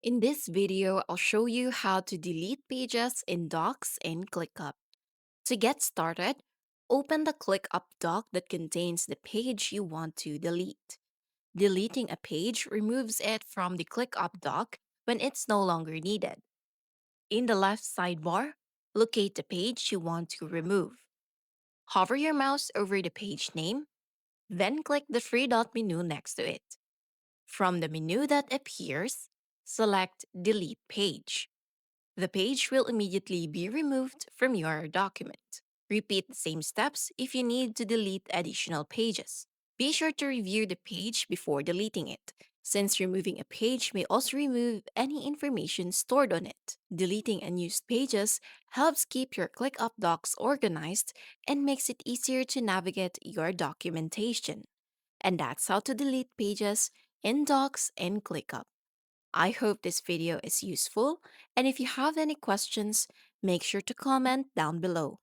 In this video, I'll show you how to delete pages in Docs in ClickUp. To get started, open the ClickUp doc that contains the page you want to delete. Deleting a page removes it from the ClickUp doc when it's no longer needed. In the left sidebar, locate the page you want to remove. Hover your mouse over the page name, then click the three dot menu next to it. From the menu that appears, select Delete Page. The page will immediately be removed from your document. Repeat the same steps if you need to delete additional pages. Be sure to review the page before deleting it, since removing a page may also remove any information stored on it. Deleting unused pages helps keep your ClickUp docs organized and makes it easier to navigate your documentation. And that's how to delete pages in Docs and ClickUp. I hope this video is useful, and if you have any questions, make sure to comment down below.